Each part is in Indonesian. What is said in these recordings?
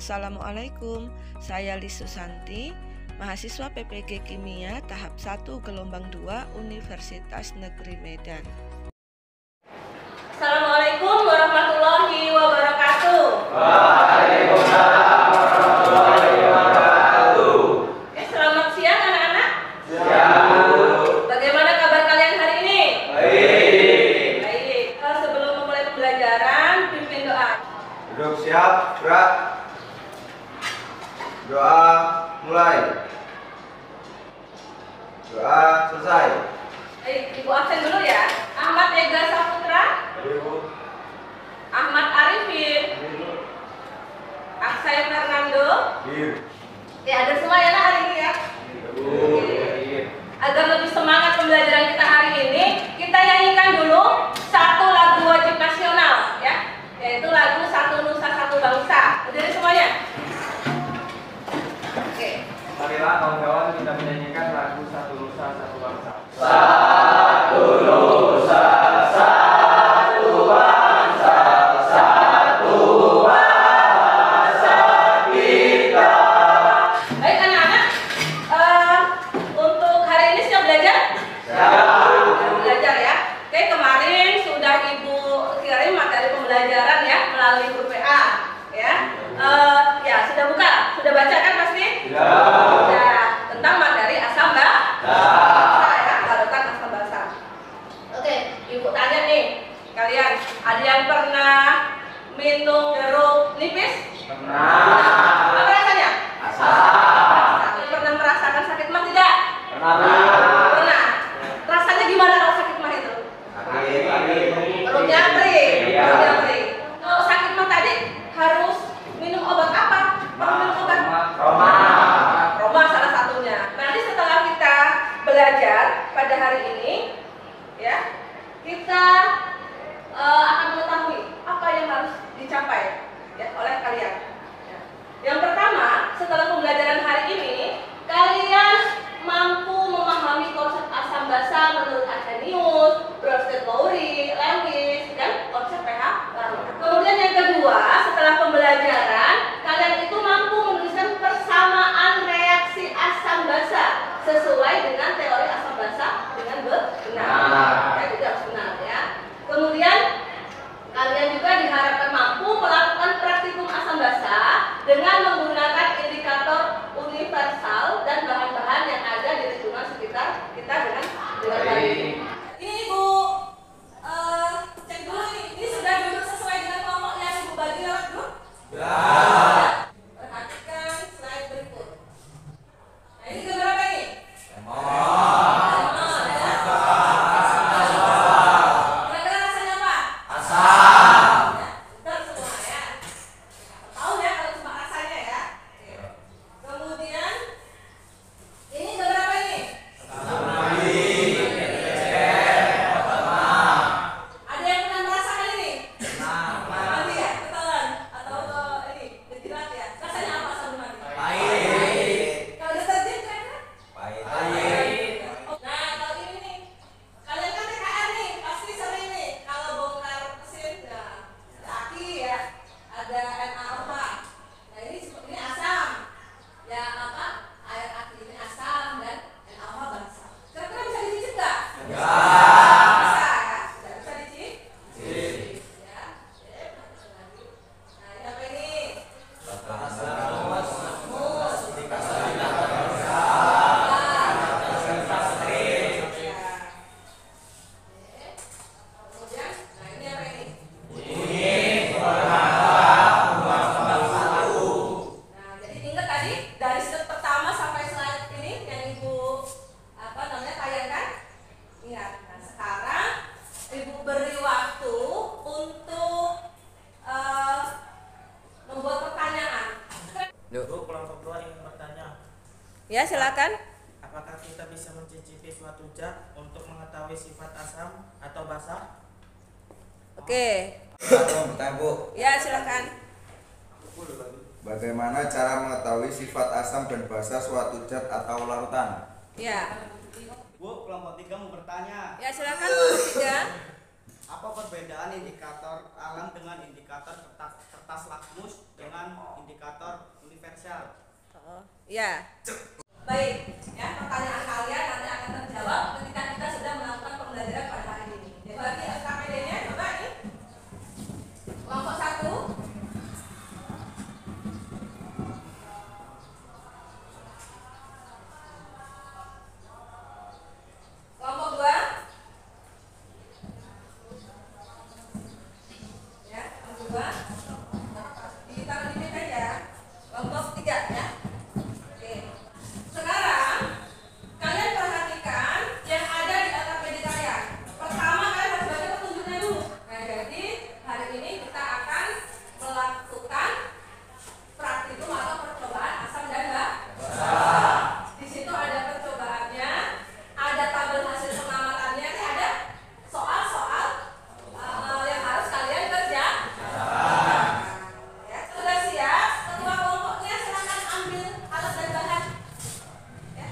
Assalamualaikum, saya Lis Susanti, mahasiswa PPG Kimia tahap 1 gelombang 2 Universitas Negeri Medan. Assalamualaikum warahmatullahi wabarakatuh. Waalaikumsalam warahmatullahi wabarakatuh. Selamat siang anak-anak. Siang, Bu. Bagaimana kabar kalian hari ini? Baik. Baik. Sebelum memulai pembelajaran, pimpin doa. Duduk siap, gerak. Doa mulai. Doa selesai. Baik, Ibu absen dulu ya. Ahmad Ega Saputra, Ibu. Ahmad Arifin, Aksay Fernando. Ya, ada semua ya nak hari ini ya. Agar lebih semangat pembelajaran kita hari ini, kita nyanyikan dulu satu lagu wajib nasional ya, yaitu lagu Satu Nusa Satu Bangsa. Udah semuanya? Oke. Marilah kawan-kawan kita menyanyikan lagu Satu Nusa Satu Bangsa. Satu Nusa, satu bangsa, satu bahasa kita. Baik anak-anak, untuk hari ini siap belajar? Siap belajar ya. Oke, kemarin sudah Ibu kirim materi pembelajaran ya melalui grup WA ya. Ya sudah buka, sudah baca kan pasti? Ya, tentang materi asam bahasa ya, tentang asam bahasa. Oke, Ibu tanya nih, kalian ada yang pernah minum jeruk nipis? Pernah. Apa rasanya? Asam. Pernah merasakan sakit mah tidak? Pernah. Pernah. Rasanya gimana kalau sakit mah itu? Sakit. Perutnya perih. Iya. Perutnya perih. Kalau sakit mah tadi harus minum obat apa? Harus minum obat Roma. Roma salah satunya. Nanti setelah kita belajar pada hari ini, ya, kita akan mengetahui apa yang harus dicapai ya oleh kalian. Ya. Yang pertama, setelah pembelajaran hari ini, kalian mampu memahami konsep asam basa menurut Arrhenius, Bronsted-Lowry, Lewis, dan konsep pH Larmor. Kemudian yang kedua, setelah pembelajaran, kalian itu mampu menuliskan persamaan reaksi asam basa sesuai dengan teori asam basa dengan benar. Ya, itu harus benar ya. Kemudian kalian juga diharapkan mampu melakukan praktikum asam basa dengan menggunakan indikator universal dan bahan-bahan yang ada di lingkungan sekitar kita dengan baik. Ini Ibu cek dulu ini sudah duduk sesuai dengan kelompok yang Ibu bagi lewat grup? Sudah. Perhatikan slide berikut. Nah, ini gambar apa ini? Kira-kira rasanya apa? Ya, betul semua ya. Tahu ya kalau cuma rasanya ya. Oke. Kemudian ini gambar apa ini? Ada yang pernah merasakan ini? Mati ya, ketahuan atau ini kejilat ya. Rasanya apa sabun mati? Kalau deterjen kira-kira? Nah, kalau ini nih, kalian kan TKR nih, pasti sering nih kalau bongkar mesin, nah, ada aki ya, ada NaOH. Nah, ini asam, ya apa? Air aki ini asam dan NaOH basah. Kira-kira bisa dicicip nggak? Bisa ya, tidak bisa dicicip. Ya, lagi. Nah, ini apa ini? Kemudian, nah ini apa ini? Nah, jadi ingat tadi dari step pertama sampai slide ini yang Ibu tayangkan. Ingat. Nah, sekarang Ibu beri waktu untuk membuat pertanyaan. Bu, kelompok 2 ingin bertanya, Ya, silakan. apakah kita bisa mencicipi suatu zat untuk mengetahui sifat asam atau basa? Oke. Bertanya, Bu, Ya, silakan. bagaimana cara mengetahui sifat asam dan basa suatu zat atau larutan? Ya. Bu, kelompok 3 mau bertanya, Ya, silakan kelompok 3. apa perbedaan indikator alam dengan indikator kertas lakmus dengan indikator Ya. Baik, ya pertanyaan kalian nanti akan terjawab ketika kita sudah melakukan pembelajaran pada hari ini. Jadi bagi SKPD-nya coba nih. Kelompok 1. Kelompok 2. Ya, kelompok 2. Ditaruh di meja ya. Kelompok 3 ya. Oke. Sekarang kalian perhatikan yang ada di LKPD kalian. Pertama kalian harus baca petunjuknya dulu. Nah, jadi hari ini kita akan melakukan praktikum atau percobaan asam dan basa. Di situ ada percobaannya, ada tabel hasil pengamatannya, ada soal-soal yang harus kalian kerjakan. Ya, sudah siap? Ketua kelompoknya silakan ambil alat dan bahan. Ya.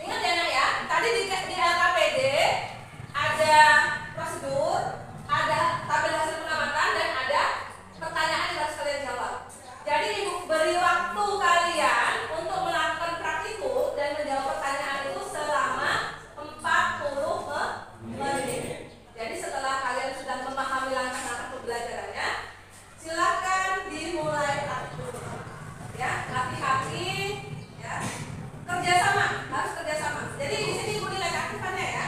Ingat ya nak ya, tadi di LKPD ada prosedur, ada tabel hasil pengamatan dan ada pertanyaan yang harus kalian jawab. Jadi ibu beri waktu kalian untuk melakukan praktikum dan menjawab pertanyaan itu selama 40 menit. Jadi setelah kalian sudah memahami langkah-langkah pembelajarannya, silakan dimulai aktif. Ya, hati-hati ya. Kerjasama, harus kerjasama. Jadi di sini ibu nilai keaktifannya ya.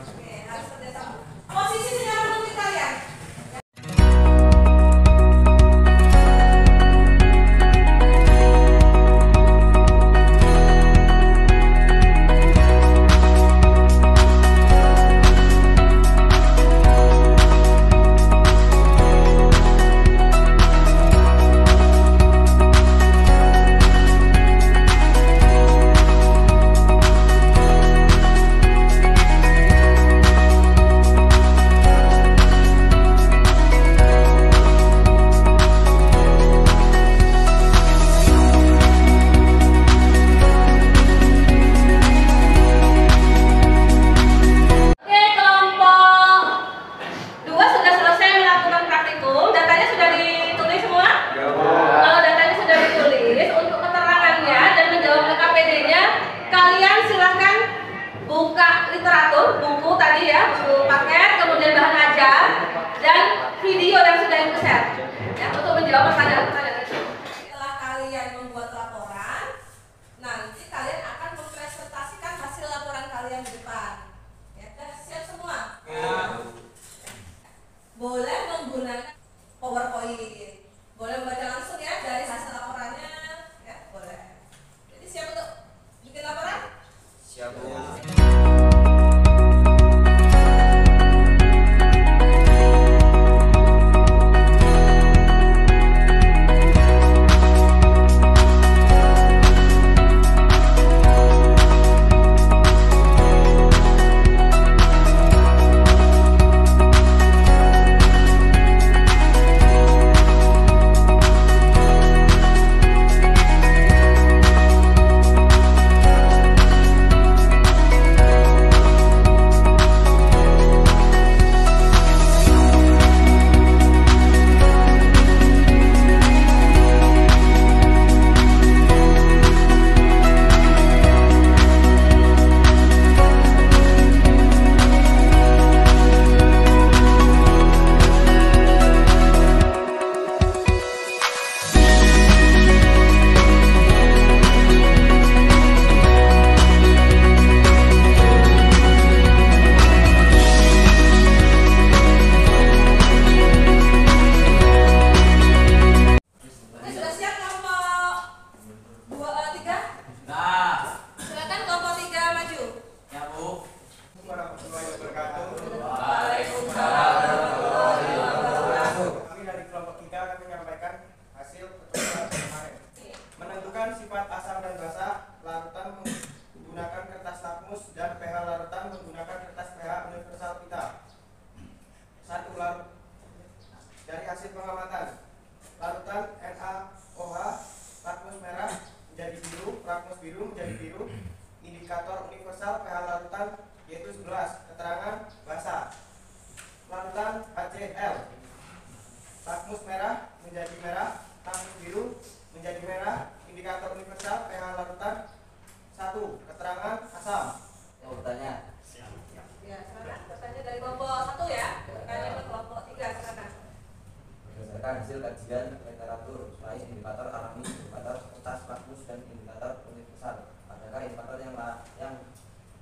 Oke, harus kerjasama. Posisi senyaman untuk kalian. Oke, kelompok 2 sudah selesai melakukan praktikum. Datanya sudah ditulis semua? Kalau datanya sudah ditulis, untuk keterangannya dan menjawab LKPD-nya, kalian silahkan buka literatur, buku tadi ya, buku paket, kemudian bahan ajar, dan video yang sudah ibu share ya, untuk menjawab pertanyaan-pertanyaan itu. Setelah kalian membuat laporan, nanti kalian akan mempresentasikan hasil laporan kalian di depan. Ya, sudah siap semua? Boleh menggunakan PowerPoint, boleh membaca langsung ya dari hasil laporannya, ya boleh. Jadi siap untuk bikin laporan? Siap, Bu. hasil pengamatan. Larutan NaOH lakmus merah menjadi biru, lakmus biru menjadi biru. Indikator universal pH larutan yaitu 11. Keterangan basah. Larutan HCl lakmus merah menjadi merah, lakmus biru menjadi merah. Indikator universal pH larutan 1. Keterangan asam. Yang bertanya. Ya, sekarang pertanyaan dari kelompok 1 ya. Pertanyaan ke kelompok 3 silakan. Berdasarkan hasil kajian literatur selain indikator alami, indikator kertas lakmus dan indikator universal, adakah indikator yang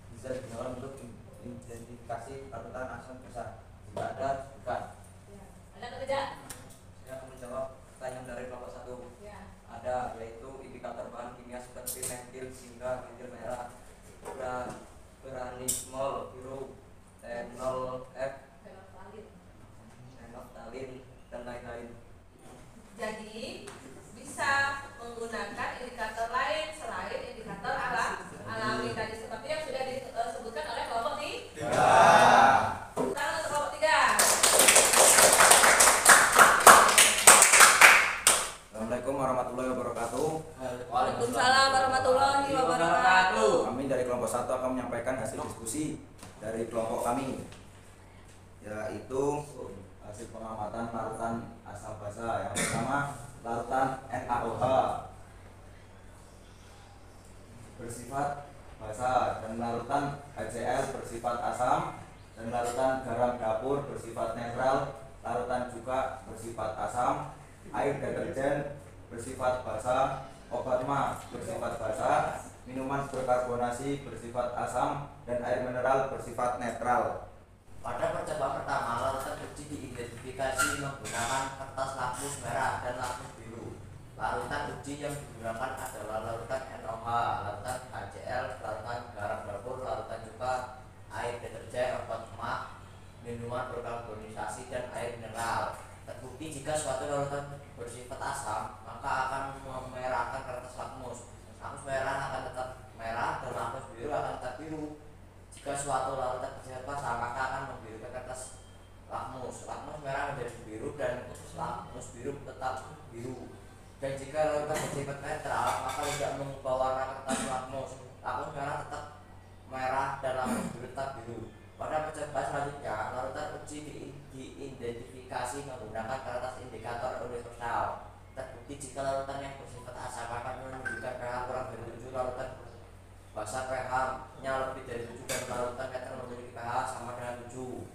bisa digunakan untuk identifikasi larutan asam basa? Jika ada, bukan. Ya. Ada atau tidak? Saya akan menjawab pertanyaan dari kelompok 1. Ya. Ada, yaitu indikator bahan kimia seperti metil, hingga metil merah, granismol biru, F, fenolftalin, dan lain-lain. Jadi bisa menggunakan indikator lain selain indikator alami tadi seperti yang sudah disebutkan oleh kelompok 3. Sekarang untuk kelompok 3. Assalamualaikum warahmatullahi wabarakatuh. Waalaikumsalam warahmatullahi wabarakatuh. Kami dari kelompok 1 akan menyampaikan hasil diskusi dari kelompok kami, yaitu hasil pengamatan larutan asam basa. Yang pertama, larutan NaOH bersifat basa, dan larutan HCl bersifat asam, dan larutan garam dapur bersifat netral, larutan juga bersifat asam, air deterjen bersifat basa, obat mah bersifat basa, minuman berkarbonasi bersifat asam, dan air mineral bersifat netral. Pada percobaan pertama, larutan uji diidentifikasi menggunakan kertas lakmus merah dan lakmus biru. Larutan uji yang digunakan adalah larutan NaOH, larutan HCl, larutan garam dapur, larutan juga, air deterjen, obat emak, minuman berkarbonisasi, dan air mineral. Terbukti jika suatu larutan bersifat asam, maka akan memerahkan kertas lakmus. Lakmus merah akan tetap merah dan lakmus biru akan tetap biru. Jika suatu larutan bersifat basa, maka akan membirukan kertas lakmus. Lakmus merah menjadi biru dan lakmus biru tetap biru. Dan jika larutan bersifat netral, maka tidak mengubah warna kertas lakmus. Lakmus merah tetap merah dan lakmus biru tetap biru. Pada percobaan selanjutnya, larutan uji diidentifikasi menggunakan kertas indikator universal. Terbukti jika larutan yang bersifat asam akan menunjukkan pH kurang dari 7, larutan basa pH-nya lebih dari 7, dan larutan netral memiliki pH sama dengan 7.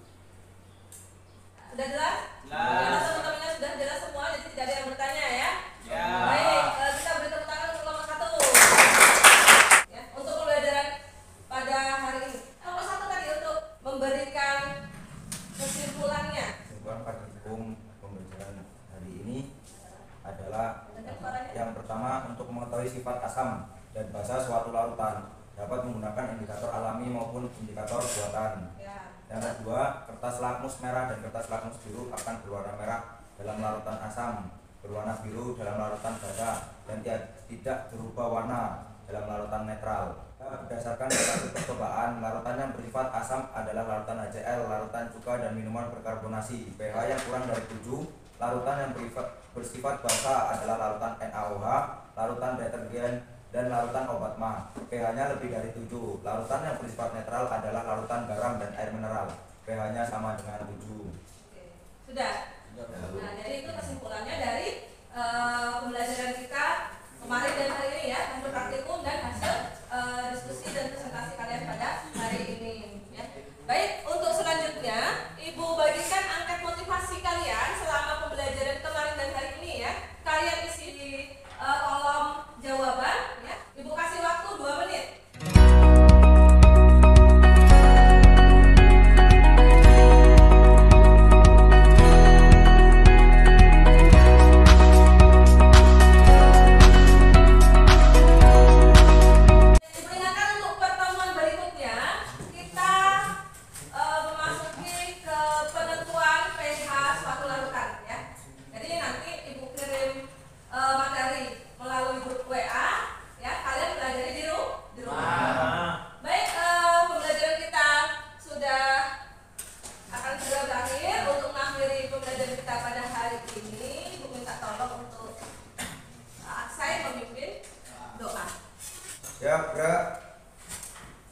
Sudah jelas? Jelas. Teman-temannya sudah jelas semua, jadi tidak ada yang bertanya ya? Ya. Baik, kita beri tepuk tangan untuk kelompok 1. Ya, untuk pembelajaran pada hari ini. Kelompok 1 tadi untuk memberikan kesimpulannya. Kesimpulan pada hukum pembelajaran hari ini adalah yang pertama, untuk mengetahui sifat asam dan basa suatu larutan dapat menggunakan indikator alami maupun indikator buatan. Ya. Yang kedua, kertas lakmus merah dan kertas lakmus biru akan berwarna merah dalam larutan asam, berwarna biru dalam larutan basa, dan tidak berubah warna dalam larutan netral. Berdasarkan hasil percobaan, larutan yang bersifat asam adalah larutan HCl, larutan cuka, dan minuman berkarbonasi. pH yang kurang dari 7. Larutan yang bersifat basa adalah larutan NaOH, larutan detergen, dan larutan obat mah. pH-nya lebih dari 7. Larutan yang bersifat netral adalah larutan garam dan air mineral. pH-nya sama dengan 7. Oke. Sudah? Nah, jadi itu kesimpulannya dari pembelajaran kita kemarin dan hari ini ya, hasil praktikum dan hasil diskusi dan presentasi kalian pada hari ini ya. Baik, untuk selanjutnya Ibu bagikan angket motivasi kalian selama pembelajaran kemarin dan hari ini ya. Kalian isi di kolom jawaban ya. Ibu kasih waktu 2 menit.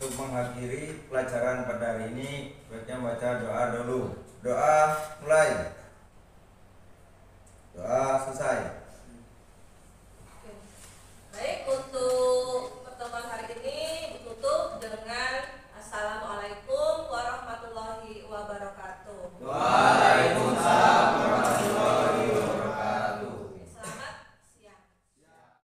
untuk mengakhiri pelajaran pada hari ini, baiknya baca doa dulu. Doa mulai.